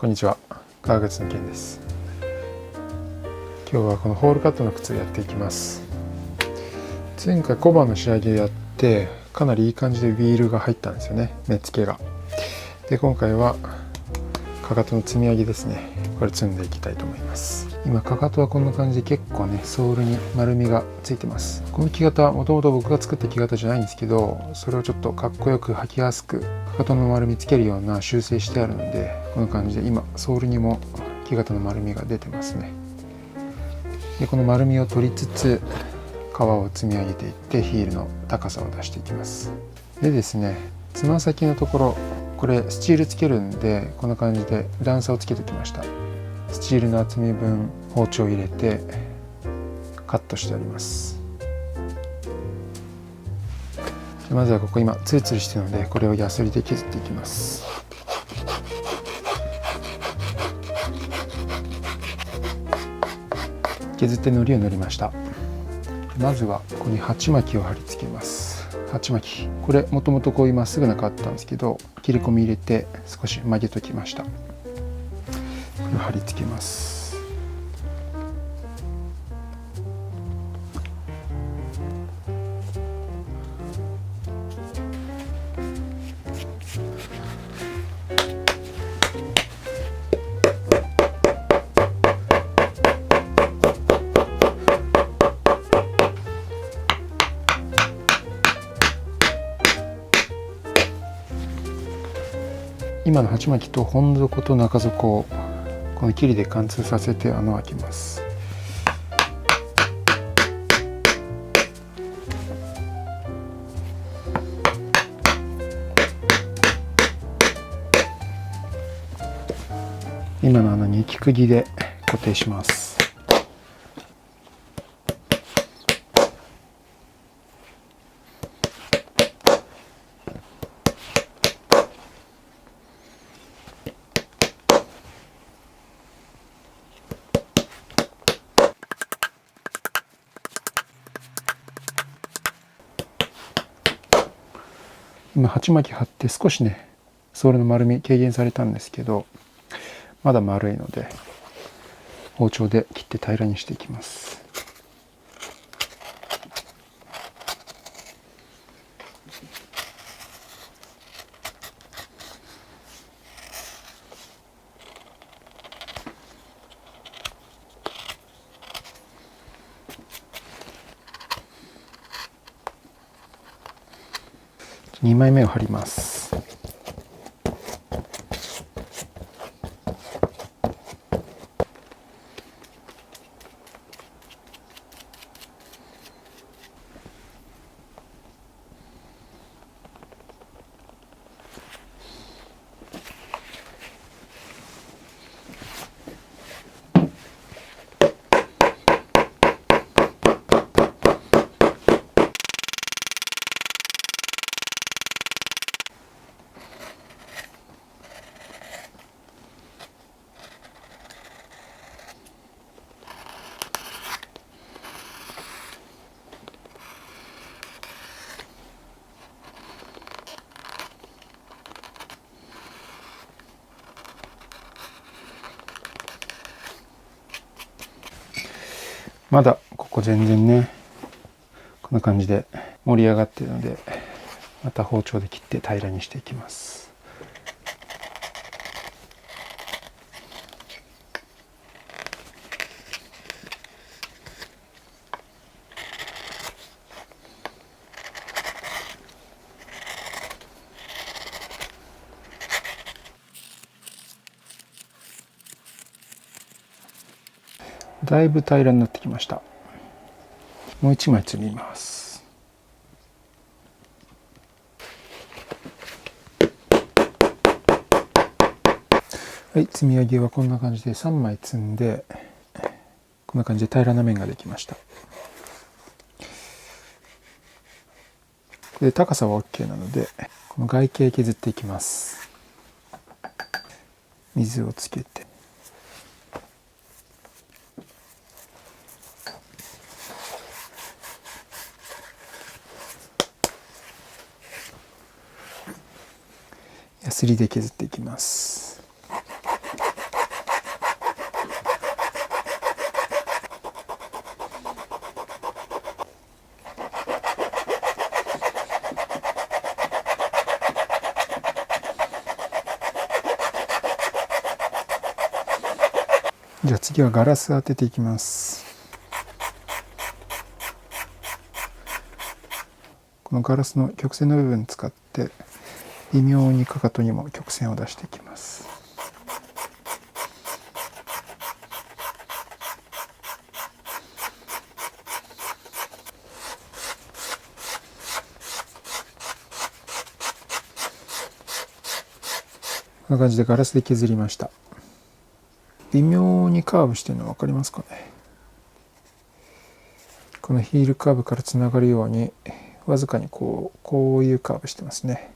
こんにちは、川口の健です。今日はこのホールカットの靴をやっていきます。前回コバの仕上げやってかなりいい感じでウィールが入ったんですよね、目付けが。で、今回はかかとの積み上げですね。これ積んでいきたいと思います。今かかとはこんな感じで結構ね、ソールに丸みがついてます。この木型はもともと僕が作った木型じゃないんですけど、それをちょっとかっこよく履きやすくかかとの丸みつけるような修正してあるので、こんな感じで今ソールにも木型の丸みが出てますね。で、この丸みを取りつつ革を積み上げていってヒールの高さを出していきます。でですね、つま先のところ、これスチールつけるんで、こんな感じで段差をつけておきました。スチールの厚み分包丁を入れてカットしてあります。まずはここ今ツルツルしてるので、これをヤスリで削っていきます。削って糊を塗りました。まずはここに鉢巻きを貼り付けます。鉢巻き、これもともとこういうまっすぐなかったんですけど、切り込み入れて少し曲げときました。これを貼り付けます。今の鉢巻きと本底と中底をこのキリで貫通させて穴を開けます。今の穴に木釘で固定します。今鉢巻き貼って少しね、ソールの丸み軽減されたんですけど、まだ丸いので包丁で切って平らにしていきます。2枚目を貼ります。まだここ全然ね、こんな感じで盛り上がっているので、また包丁で切って平らにしていきます。だいぶ平らになってきました。もう一枚積みます。はい、積み上げはこんな感じで3枚積んで、こんな感じで平らな面ができました。で、高さは OK なので、この外形削っていきます。水をつけて、ヤスリで削っていきます。じゃあ次はガラス当てていきます。このガラスの曲線の部分使って微妙にかかとにも曲線を出していきます。こんな感じでガラスで削りました。微妙にカーブしてるの分かりますかね。このヒールカーブからつながるようにわずかにこういうカーブしてますね。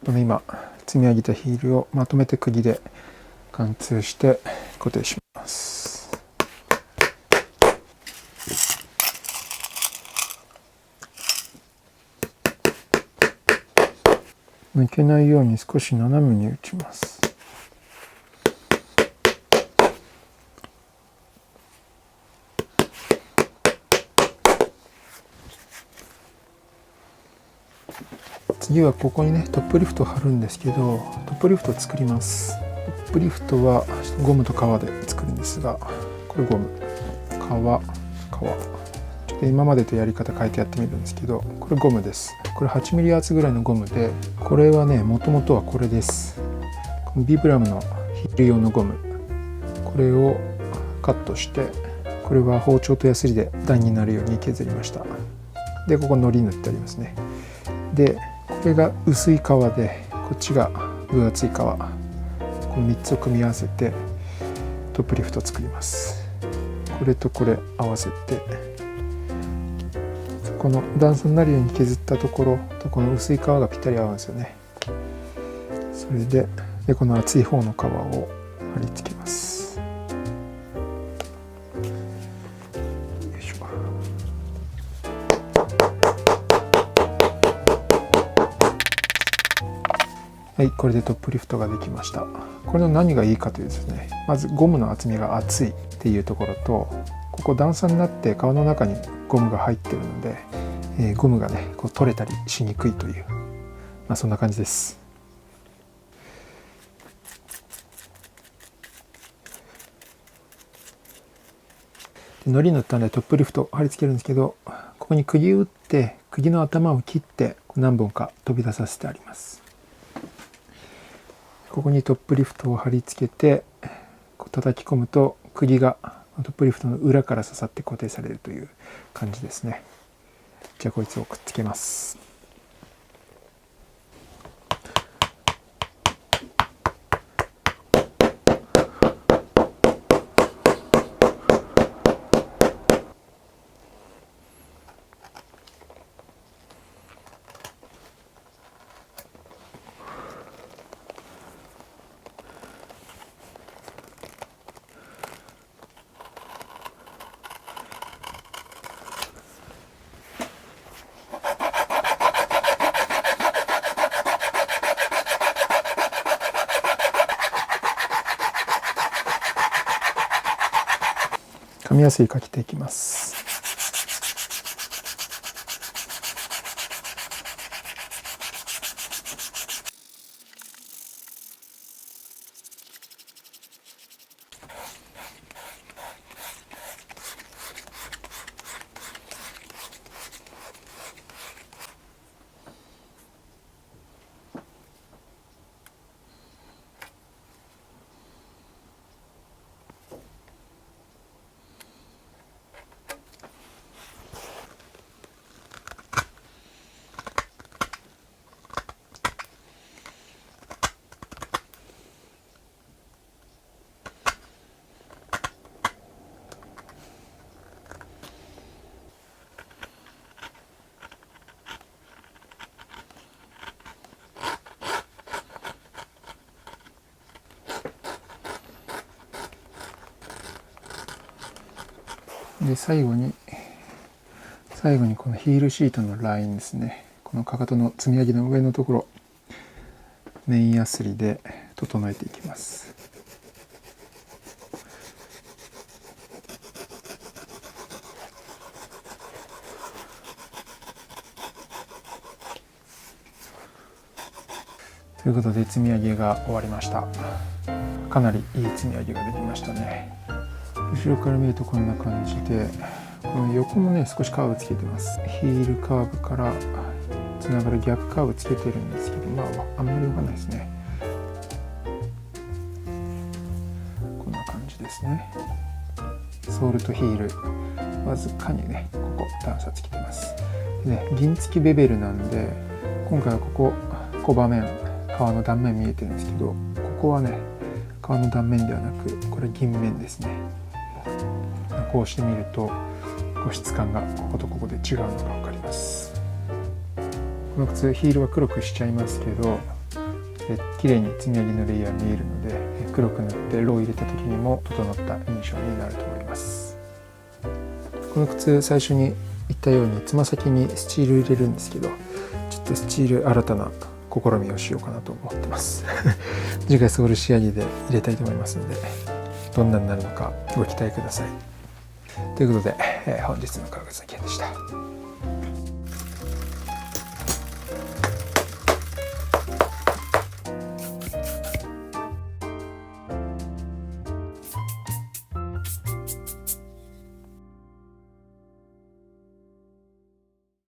この今積み上げたヒールをまとめて釘で貫通して固定します。抜けないように少し斜めに打ちます。次はここにねトップリフトを貼るんですけど、トップリフトを作ります。トップリフトはゴムと革で作るんですが、これゴム、革で今までとやり方変えてやってみるんですけど、これゴムです。これ 8mm 厚ぐらいのゴムで、これはねもともとはこれです。このビブラムのヒール用のゴム、これをカットして、これは包丁とヤスリで段になるように削りました。でここのり塗ってありますね。でこれが薄い革で、こっちが分厚い革、この3つを組み合わせてトップリフトを作ります。これとこれ合わせて、この段差になるように削ったところとこの薄い皮がぴったり合うんですよね。それでこの厚い方の皮を貼り付けます。よいしょ。はい、これでトップリフトができました。これの何がいいかというとですね、まずゴムの厚みが厚いっていうところと、ここ段差になって皮の中にゴムが入ってるので、ゴムがねこう取れたりしにくいという、そんな感じです。で糊塗ったんでトップリフト貼り付けるんですけど、ここに釘を打って釘の頭を切って何本か飛び出させてあります。ここにトップリフトを貼り付けてこう叩き込むと釘がトップリフトの裏から刺さって固定されるという感じですね。じゃあこいつをくっつけます。紙やすりかけていきます。で最後にこのヒールシートのラインですね、このかかとの積み上げの上のところ、面やすりで整えていきます。ということで積み上げが終わりました。かなりいい積み上げができましたね。後ろから見るとこんな感じで、この横もね少しカーブつけてます。ヒールカーブからつながる逆カーブつけてるんですけど、あんまり動かないですね。こんな感じですね。ソールとヒールわずかにねここ段差つけてます。でね、銀付きベベルなんで、今回はここコバ面、革の断面見えてるんですけど、ここはね革の断面ではなくこれ銀面ですね。こうしてみると質感がこことここで違うのが分かります。この靴ヒールは黒くしちゃいますけど、綺麗に積み上げのレイヤー見えるので、黒く塗ってローを入れた時にも整った印象になると思います。この靴最初に言ったようにつま先にスチール入れるんですけど、ちょっとスチール新たな試みをしようかなと思ってます次回ソール仕上げで入れたいと思いますので、どんなになるのかご期待ください。ということで、本日の革靴の件でした。